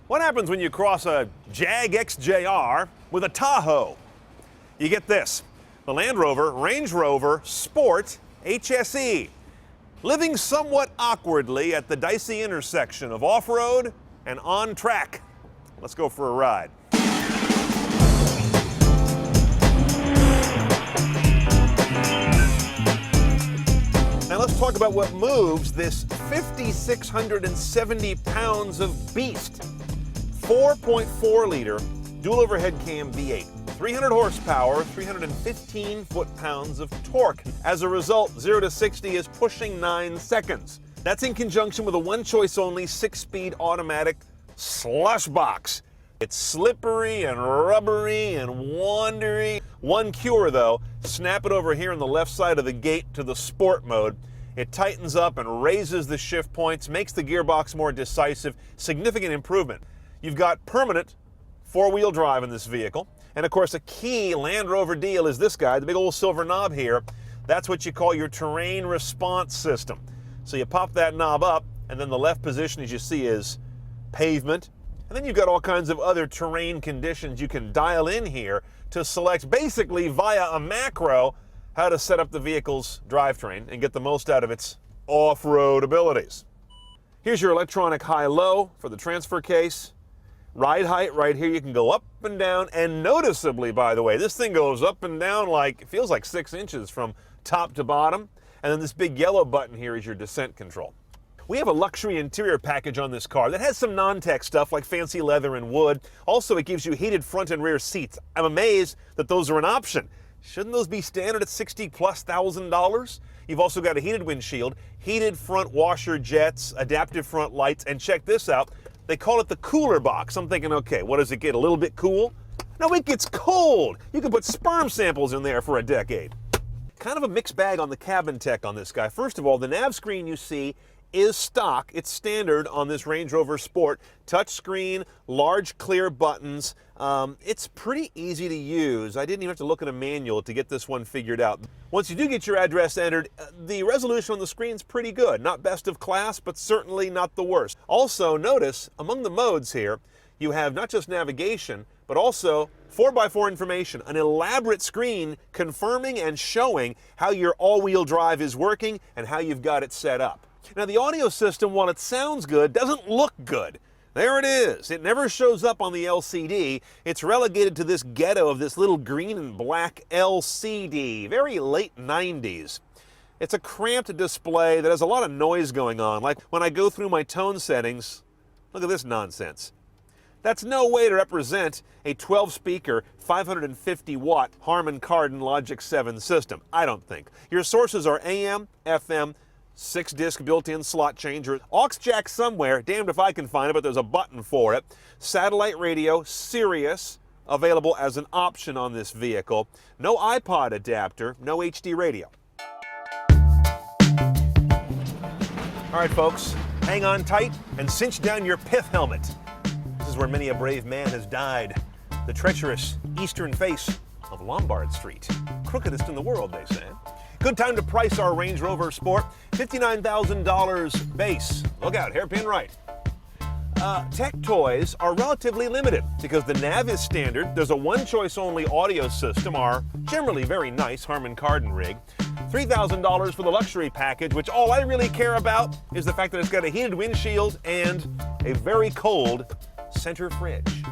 What happens when you cross a Jag XJR with a Tahoe? You get this, the Land Rover Range Rover Sport HSE, living somewhat awkwardly at the dicey intersection of off-road and on-track. Let's go for a ride. Now let's talk about what moves this 5,670 pounds of beast. 4.4 liter dual overhead cam V8, 300 horsepower, 315 foot-pounds of torque. As a result, 0 to 60 is pushing 9 seconds. That's in conjunction with a one-choice only 6-speed automatic slush box. It's slippery and rubbery and wandery. One cure though, snap it over here on the left side of the gate to the sport mode. It tightens up and raises the shift points, makes the gearbox more decisive, significant improvement. You've got permanent four-wheel drive in this vehicle. And of course, a key Land Rover deal is this guy, the big old silver knob here. That's what you call your terrain response system. So you pop that knob up, and then the left position, as you see, is pavement. And then you've got all kinds of other terrain conditions you can dial in here to select basically via a macro how to set up the vehicle's drivetrain and get the most out of its off-road abilities. Here's your electronic high-low for the transfer case. Ride height right here, you can go up and down, and noticeably, by the way, this thing goes up and down like, it feels like 6 inches from top to bottom. And then this big yellow button here is your descent control. We have a luxury interior package on this car that has some non-tech stuff like fancy leather and wood. Also, it gives you heated front and rear seats. I'm amazed that those are an option. Shouldn't those be standard at $60,000+? You've also got a heated windshield, heated front washer jets, adaptive front lights, and check this out. They call it the cooler box. I'm thinking, okay, what does it get, a little bit cool? No, it gets cold. You can put sperm samples in there for a decade. Kind of a mixed bag on the cabin tech on this guy. First of all, the nav screen you see is stock. It's standard on this Range Rover Sport. Touch screen, large clear buttons. It's pretty easy to use. I didn't even have to look at a manual to get this one figured out. Once you do get your address entered, the resolution on the screen's pretty good. Not best of class, but certainly not the worst. Also, notice among the modes here, you have not just navigation, but also 4x4 information, an elaborate screen confirming and showing how your all-wheel drive is working and how you've got it set up. Now, the audio system, while it sounds good, doesn't look good. There it is. It never shows up on the LCD. It's relegated to this ghetto of this little green and black LCD, very late 90s. It's a cramped display that has a lot of noise going on. Like when I go through my tone settings, look at this nonsense. That's no way to represent a 12-speaker, 550-watt Harman Kardon Logic 7 system, I don't think. Your sources are AM, FM, 6-disc built-in slot changer, aux jack somewhere, damned if I can find it, but there's a button for it. Satellite radio, Sirius, available as an option on this vehicle. No iPod adapter, no HD radio. All right, folks, hang on tight and cinch down your pith helmet. This is where many a brave man has died. The treacherous eastern face of Lombard Street. Crookedest in the world, they say. Good time to price our Range Rover Sport. $59,000 base. Look out, hairpin right. Tech toys are relatively limited because the nav is standard. There's a one-choice only audio system, our generally very nice Harman Kardon rig. $3,000 for the luxury package, which all I really care about is the fact that it's got a heated windshield and a very cold center fridge.